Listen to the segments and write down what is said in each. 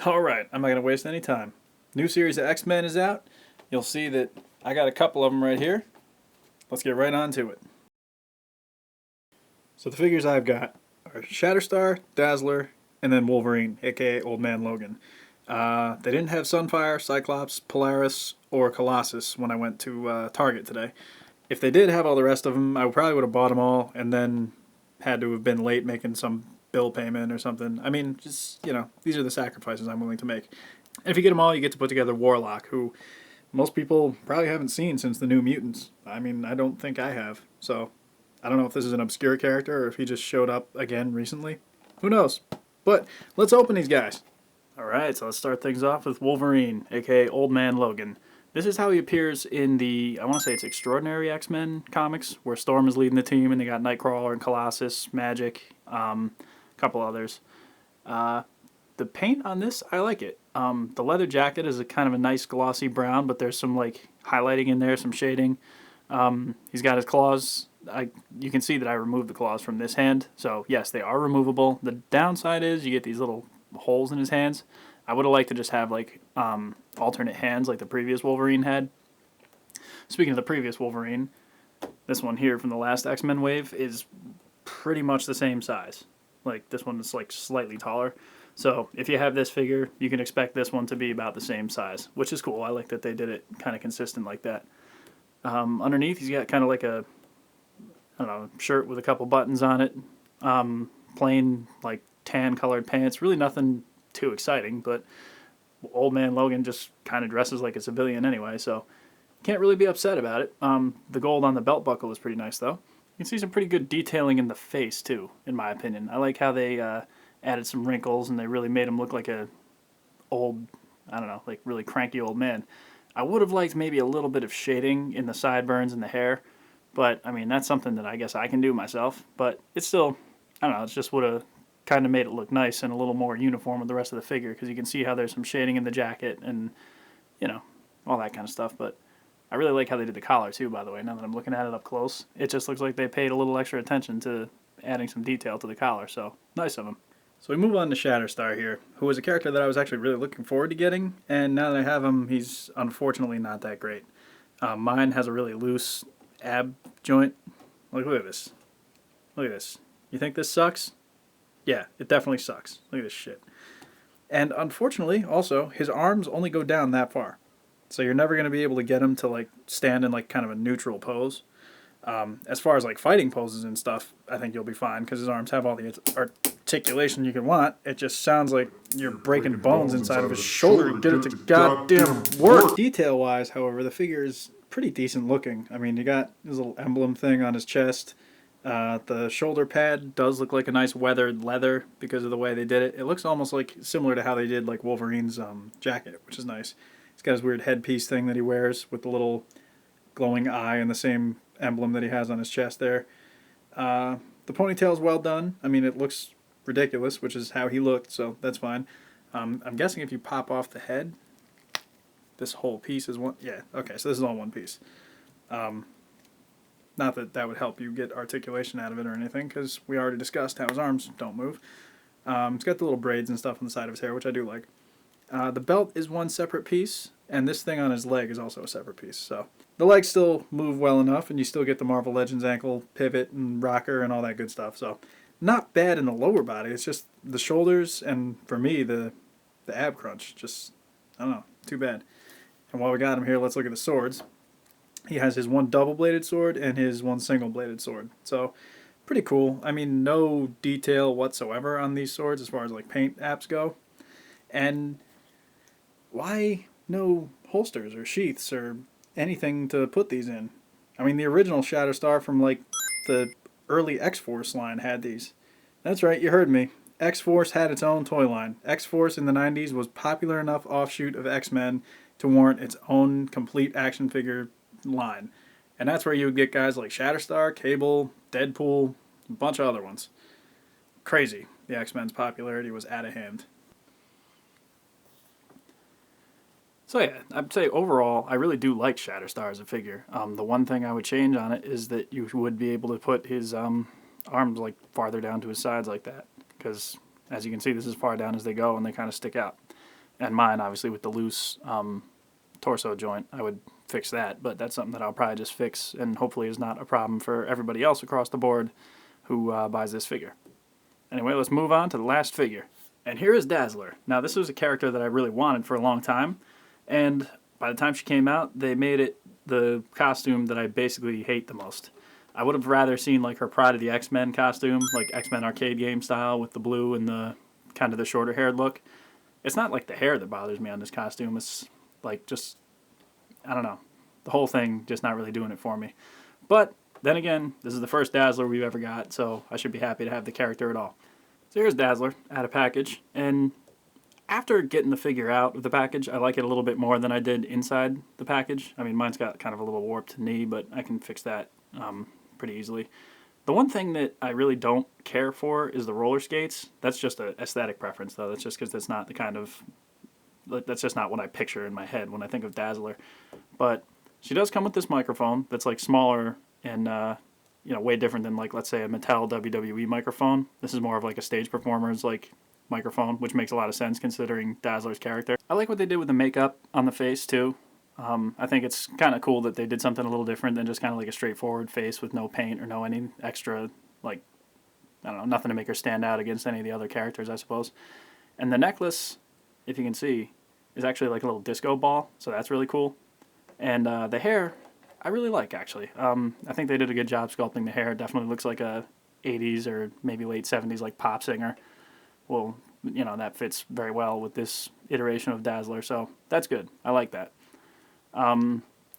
Alright, I'm not going to waste any time. New series of X-Men is out. You'll see that I got a couple of them right here. Let's get right on to it. So the figures I've got are Shatterstar, Dazzler, and then Wolverine, aka Old Man Logan. They didn't have Sunfire, Cyclops, Polaris, or Colossus when I went to Target today. If they did have all the rest of them, I probably would have bought them all and then had to have been late making some bill payment or something. I mean, just, these are the sacrifices I'm willing to make. And if you get them all, you get to put together Warlock, who most people probably haven't seen since the New Mutants. I mean, I don't think I have. So, I don't know if this is an obscure character or if he just showed up again recently. Who knows? But, let's open these guys. Alright, so let's start things off with Wolverine, aka Old Man Logan. This is how he appears in the, I want to say it's Extraordinary X-Men comics, where Storm is leading the team and they got Nightcrawler and Colossus, Magic, a couple others. The paint on this, I like it. The leather jacket is a kind of a nice glossy brown, but there's some like highlighting in there, some shading. He's got his claws. You can see that I removed the claws from this hand, so yes, they are removable. The downside is you get these little holes in his hands. I would have liked to just have like alternate hands like the previous Wolverine had. Speaking of the previous Wolverine, this one here from the last X-Men wave is pretty much the same size. Like this one is like slightly taller. So if you have this figure, you can expect this one to be about the same size, which is cool. I like that they did it kind of consistent like that. Underneath, he's got kind of like a, I don't know, shirt with a couple buttons on it. Plain like tan colored pants. Really nothing too exciting, but Old Man Logan just kind of dresses like a civilian anyway, so can't really be upset about it. The gold on the belt buckle is pretty nice though. You can see some pretty good detailing in the face too, in my opinion. I like how they added some wrinkles and they really made him look like a old, I don't know, like really cranky old man. I would have liked maybe a little bit of shading in the sideburns and the hair, but I mean that's something that I guess I can do myself, but it's still, I don't know, it's just would have kind of made it look nice and a little more uniform with the rest of the figure, because you can see how there's some shading in the jacket and, all that kind of stuff. But I really like how they did the collar too, by the way, now that I'm looking at it up close. It just looks like they paid a little extra attention to adding some detail to the collar, so nice of them. So we move on to Shatterstar here, who is a character that I was actually really looking forward to getting, and now that I have him, he's unfortunately not that great. Mine has a really loose ab joint. Like, look at this. Look at this. You think this sucks? Yeah, it definitely sucks. Look at this shit. And unfortunately, also, his arms only go down that far. So you're never going to be able to get him to like stand in like kind of a neutral pose. As far as like fighting poses and stuff, I think you'll be fine because his arms have all the articulation you can want. It just sounds like you're breaking bones inside of his shoulder to get it to goddamn work. Detail-wise, however, the figure is pretty decent looking. I mean, you got his little emblem thing on his chest. The shoulder pad does look like a nice weathered leather because of the way they did it. It looks almost like similar to how they did like Wolverine's jacket, which is nice. He's got his weird headpiece thing that he wears with the little glowing eye and the same emblem that he has on his chest there. The ponytail's well done. I mean, it looks ridiculous, which is how he looked, so that's fine. I'm guessing if you pop off the head, this whole piece is one... Yeah, okay, so this is all one piece. Not that that would help you get articulation out of it or anything, because we already discussed how his arms don't move. He's got the little braids and stuff on the side of his hair, which I do like. The belt is one separate piece, and this thing on his leg is also a separate piece. So the legs still move well enough, and you still get the Marvel Legends ankle pivot and rocker and all that good stuff. So not bad in the lower body. It's just the shoulders and, for me, the ab crunch. Just, I don't know, too bad. And while we got him here, let's look at the swords. He has his one double-bladed sword and his one single-bladed sword. So, pretty cool. I mean, no detail whatsoever on these swords as far as, like, paint apps go. And why no holsters or sheaths or anything to put these in? I mean, the original Shatterstar from, like, the early X-Force line had these. That's right, you heard me. X-Force had its own toy line. X-Force in the 90s was popular enough offshoot of X-Men to warrant its own complete action figure line. And that's where you would get guys like Shatterstar, Cable, Deadpool, a bunch of other ones. Crazy. The X-Men's popularity was out of hand. So yeah, I'd say overall, I really do like Shatterstar as a figure. The one thing I would change on it is that you would be able to put his arms like farther down to his sides like that. Because, as you can see, this is as far down as they go and they kind of stick out. and mine obviously with the loose torso joint. I would fix that, but that's something that I'll probably just fix and hopefully is not a problem for everybody else across the board who buys this figure. Anyway, let's move on to the last figure. And here is Dazzler. Now, this was a character that I really wanted for a long time, and by the time she came out, they made it the costume that I basically hate the most. I would have rather seen like her Pride of the X-Men costume, like X-Men arcade game style with the blue and the kind of the shorter haired look. It's not like the hair that bothers me on this costume. It's like just, I don't know, the whole thing just not really doing it for me. But then again, this is the first Dazzler we've ever got, so I should be happy to have the character at all. So here's Dazzler out of package, and after getting the figure out of the package, I like it a little bit more than I did inside the package. I mean, mine's got kind of a little warped knee, but I can fix that pretty easily. The one thing that I really don't care for is the roller skates. That's just an aesthetic preference, though. That's just because that's not the kind of, that's just not what I picture in my head when I think of Dazzler. But she does come with this microphone that's like smaller and way different than like, let's say, a Mattel WWE microphone. This is more of like a stage performer's like microphone, which makes a lot of sense considering Dazzler's character. I like what they did with the makeup on the face too. I think it's kind of cool that they did something a little different than just kind of like a straightforward face with no paint or no any extra, like, I don't know, nothing to make her stand out against any of the other characters, I suppose. And the necklace, if you can see, is actually like a little disco ball, so that's really cool. And the hair, I really like, actually. I think they did a good job sculpting the hair. It definitely looks like a 80s or maybe late 70s like pop singer. Well, that fits very well with this iteration of Dazzler, so that's good. I like that.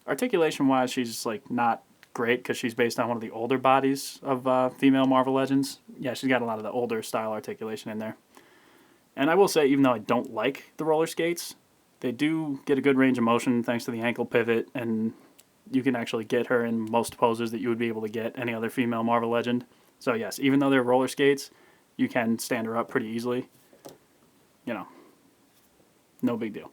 Articulation-wise, she's like not great because she's based on one of the older bodies of female Marvel Legends. Yeah, she's got a lot of the older style articulation in there. And I will say, even though I don't like the roller skates, they do get a good range of motion thanks to the ankle pivot, and you can actually get her in most poses that you would be able to get any other female Marvel Legend. So yes, even though they're roller skates, you can stand her up pretty easily. No big deal.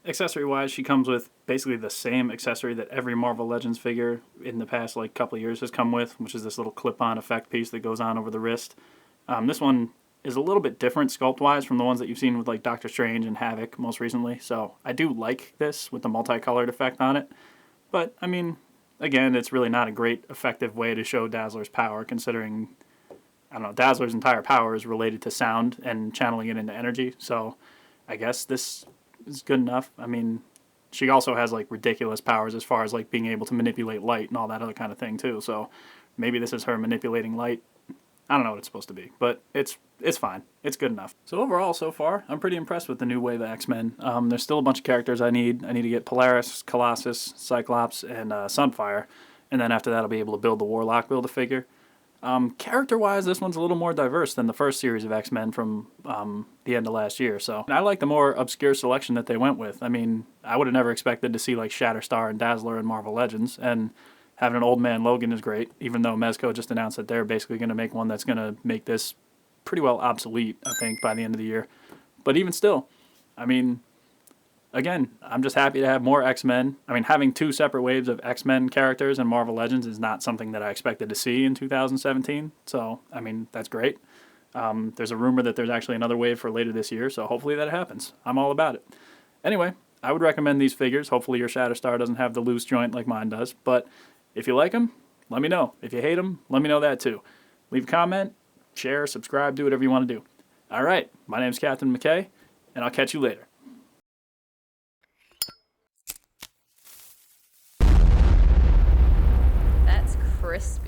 Accessory-wise, she comes with basically the same accessory that every Marvel Legends figure in the past couple of years has come with, which is this little clip-on effect piece that goes on over the wrist. This one is a little bit different sculpt-wise from the ones that you've seen with like Doctor Strange and Havoc most recently, so I do like this with the multicolored effect on it. But, I mean, again, it's really not a great effective way to show Dazzler's power, considering, I don't know, Dazzler's entire power is related to sound and channeling it into energy, so I guess this is good enough. I mean, she also has like ridiculous powers as far as like being able to manipulate light and all that other kind of thing too. So maybe this is her manipulating light. I don't know what it's supposed to be, but it's fine. It's good enough. So overall, so far, I'm pretty impressed with the new wave of X-Men. There's still a bunch of characters I need. I need to get Polaris, Colossus, Cyclops, and Sunfire, and then after that, I'll be able to build the Warlock Build-A-Figure. Character-wise, this one's a little more diverse than the first series of X-Men from the end of last year, so I like the more obscure selection that they went with. I mean, I would have never expected to see like Shatterstar and Dazzler in Marvel Legends, and having an Old Man Logan is great, even though Mezco just announced that they're basically going to make one that's going to make this pretty well obsolete, I think, by the end of the year. But even still, I mean, again, I'm just happy to have more X-Men. I mean, having two separate waves of X-Men characters in Marvel Legends is not something that I expected to see in 2017. So, I mean, that's great. There's a rumor that there's actually another wave for later this year, so hopefully that happens. I'm all about it. Anyway, I would recommend these figures. Hopefully your Shatterstar doesn't have the loose joint like mine does. But if you like them, let me know. If you hate them, let me know that too. Leave a comment, share, subscribe, do whatever you want to do. All right, my name's Captain McKay, and I'll catch you later. That's crisp